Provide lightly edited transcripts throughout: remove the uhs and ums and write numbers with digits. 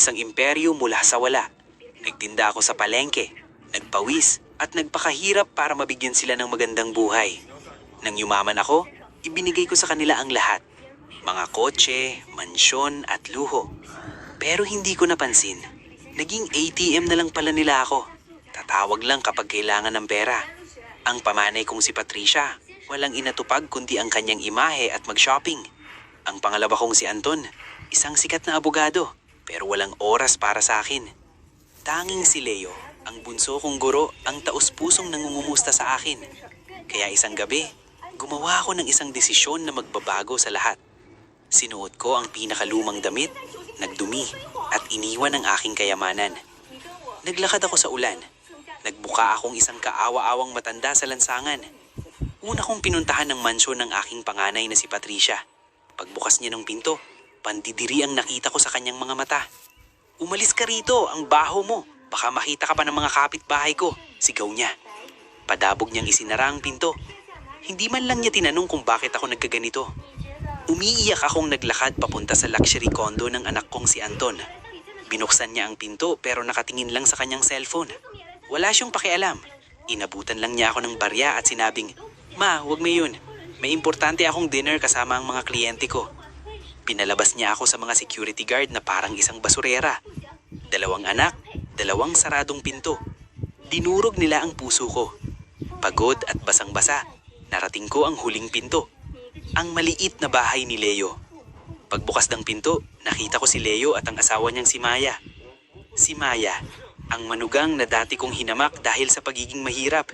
isang imperyo mula sa wala. Nagtinda ako sa palengke, nagpawis at nagpakahirap para mabigyan sila ng magandang buhay. Nang yumaman ako, ibinigay ko sa kanila ang lahat. Mga kotse, mansyon at luho. Pero hindi ko napansin. Naging ATM na lang pala nila ako. Tatawag lang kapag kailangan ng pera. Ang pamanay kong si Patricia, walang inatupag kundi ang kanyang imahe at mag-shopping. Ang pangalawa kong si Anton, isang sikat na abogado, pero walang oras para sa akin. Tanging si Leo, ang bunso kong guro, ang taus-pusong nangungumusta sa akin. Kaya isang gabi, gumawa ako ng isang desisyon na magbabago sa lahat. Sinuot ko ang pinakalumang damit, nagdumi, at iniwan ang aking kayamanan. Naglakad ako sa ulan. Nagbuka akong isang kaawa-awang matanda sa lansangan. Una kong pinuntahan ng mansyon ng aking panganay na si Patricia. Pagbukas niya ng pinto, pandidiri ang nakita ko sa kanyang mga mata. "Umalis ka rito, ang baho mo. Baka makita ka pa ng mga kapitbahay ko," sigaw niya. Padabog niyang isinara ang pinto. Hindi man lang niya tinanong kung bakit ako nagkaganito. Umiiyak akong naglakad papunta sa luxury condo ng anak kong si Anton. Binuksan niya ang pinto pero nakatingin lang sa kanyang cellphone. Wala siyang pakialam. Inabutan lang niya ako ng barya at sinabing, "Ma, huwag mo yun. May importante akong dinner kasama ang mga kliyente ko." Pinalabas niya ako sa mga security guard na parang isang basurera. 2 anak, 2 saradong pinto. Dinurog nila ang puso ko. Pagod at basang-basa, narating ko ang huling pinto. Ang maliit na bahay ni Leo. Pagbukas ng pinto, nakita ko si Leo at ang asawa niyang si Maya. Si Maya, ang manugang na dati kong hinamak dahil sa pagiging mahirap.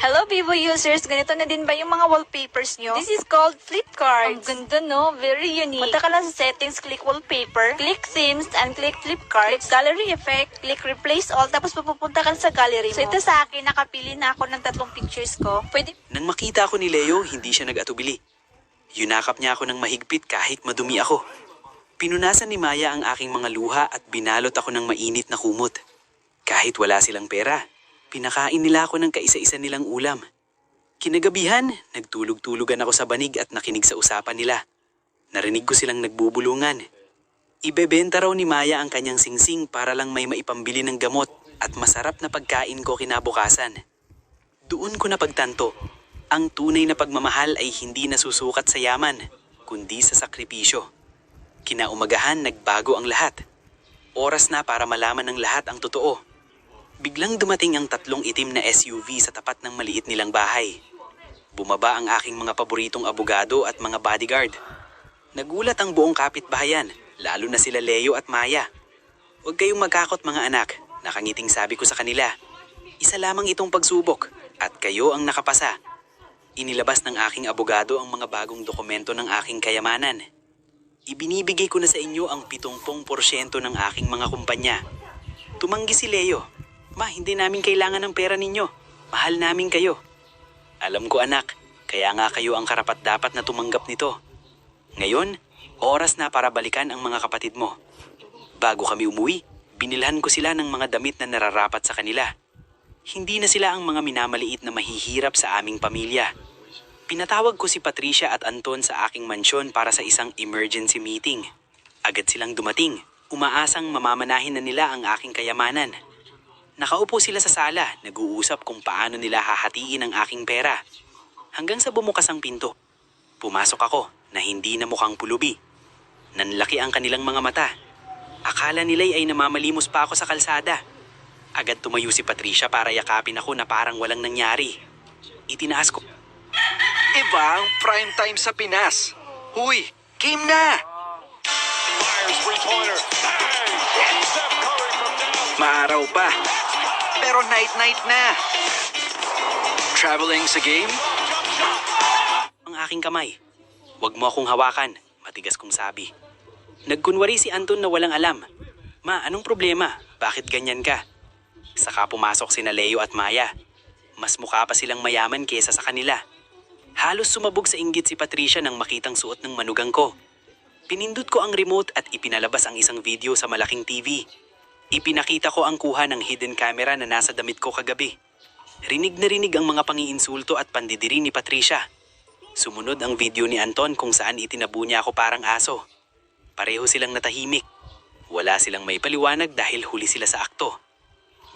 Hello, Vivo users! Ganito na din ba yung mga wallpapers nyo? This is called flip cards. Ang ganda, no? Very unique. Punta ka lang sa settings, click wallpaper, click themes, and click flip cards, click gallery effect, click replace all, tapos pupunta ka sa gallery mo. So ito sa akin, nakapili na ako ng 3 pictures ko. Pwede... Nang makita ako ni Leo, hindi siya nag-atubili. Yunakap niya ako ng mahigpit kahit madumi ako. Pinunasan ni Maya ang aking mga luha at binalot ako ng mainit na kumot. Kahit wala silang pera, pinakain nila ako ng kaisa-isa nilang ulam. Kinagabihan, nagtulog-tulugan ako sa banig at nakinig sa usapan nila. Narinig ko silang nagbubulungan. Ibebenta raw ni Maya ang kanyang singsing para lang may maipambili ng gamot at masarap na pagkain ko kinabukasan. Doon ko napagtanto, ang tunay na pagmamahal ay hindi nasusukat sa yaman, kundi sa sakripisyo. Kinaumagahan, nagbago ang lahat. Oras na para malaman ng lahat ang totoo. Biglang dumating ang 3 itim na SUV sa tapat ng maliit nilang bahay. Bumaba ang aking mga paboritong abogado at mga bodyguard. Nagulat ang buong kapitbahayan, lalo na sila Leo at Maya. "Huwag kayong magkakot mga anak," nakangiting sabi ko sa kanila. "Isa lamang itong pagsubok at kayo ang nakapasa." Inilabas ng aking abogado ang mga bagong dokumento ng aking kayamanan. "Ibinibigay ko na sa inyo ang 70% ng aking mga kumpanya." Tumanggi si Leo. "Ma, hindi namin kailangan ng pera ninyo. Mahal namin kayo." "Alam ko anak, kaya nga kayo ang karapat-dapat na tumanggap nito. Ngayon, oras na para balikan ang mga kapatid mo." Bago kami umuwi, binilhan ko sila ng mga damit na nararapat sa kanila. Hindi na sila ang mga minamaliit na mahihirap sa aming pamilya. Pinatawag ko si Patricia at Anton sa aking mansyon para sa isang emergency meeting. Agad silang dumating, umaasang mamamanahin na nila ang aking kayamanan. Nakaupo sila sa sala, nag-uusap kung paano nila hahatiin ang aking pera. Hanggang sa bumukas ang pinto. Pumasok ako na hindi na mukhang pulubi. Nanlaki ang kanilang mga mata. Akala nila'y ay namamalimos pa ako sa kalsada. Agad tumayo si Patricia para yakapin ako na parang walang nangyari. Itinaas ko. Iba ang prime time sa Pinas. Huy, game na! Maaraw pa, pero night-night na. Traveling sa game? Ang aking kamay. "Huwag mo akong hawakan," matigas kong sabi. Nagkunwari si Anton na walang alam. "Ma, anong problema? Bakit ganyan ka?" Saka pumasok sina Leo at Maya. Mas mukha pa silang mayaman kesa sa kanila. Halos sumabog sa inggit si Patricia nang makitang suot ng manugang ko. Pinindot ko ang remote at ipinalabas ang isang video sa malaking TV. Ipinakita ko ang kuha ng hidden camera na nasa damit ko kagabi. Rinig na rinig ang mga pangiinsulto at pandidiri ni Patricia. Sumunod ang video ni Anton kung saan itinabu niya ako parang aso. Pareho silang natahimik. Wala silang may paliwanag dahil huli sila sa akto.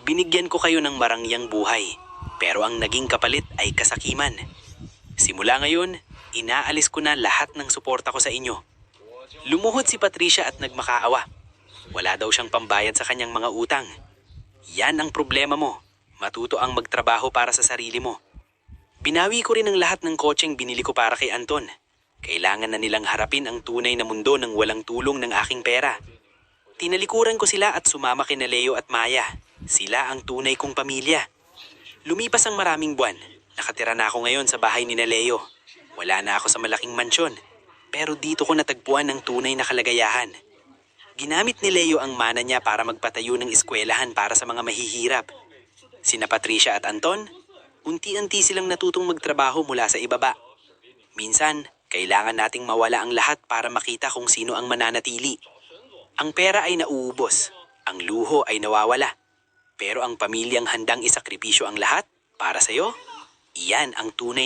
Binigyan ko kayo ng marangyang buhay, pero ang naging kapalit ay kasakiman. Simula ngayon, inaalis ko na lahat ng suporta ko sa inyo. Lumuhod si Patricia at nagmakaawa. Wala daw siyang pambayad sa kanyang mga utang. Yan ang problema mo. Matuto ang magtrabaho para sa sarili mo. Binawi ko rin ang lahat ng kotseng binili ko para kay Anton. Kailangan na nilang harapin ang tunay na mundo ng walang tulong ng aking pera. Tinalikuran ko sila at sumama kina Leo at Maya. Sila ang tunay kong pamilya. Lumipas ang maraming buwan. Nakatira na ako ngayon sa bahay ni na Leo. Wala na ako sa malaking mansyon. Pero dito ko natagpuan ang tunay na kalagayahan. Ginamit ni Leo ang mana niya para magpatayo ng eskwelahan para sa mga mahihirap. Sina Patricia at Anton, unti-unti silang natutong magtrabaho mula sa ibaba. Minsan, kailangan nating mawala ang lahat para makita kung sino ang mananatili. Ang pera ay nauubos, ang luho ay nawawala. Pero ang pamilyang handang isakripisyo ang lahat para sa'yo, iyan ang tunay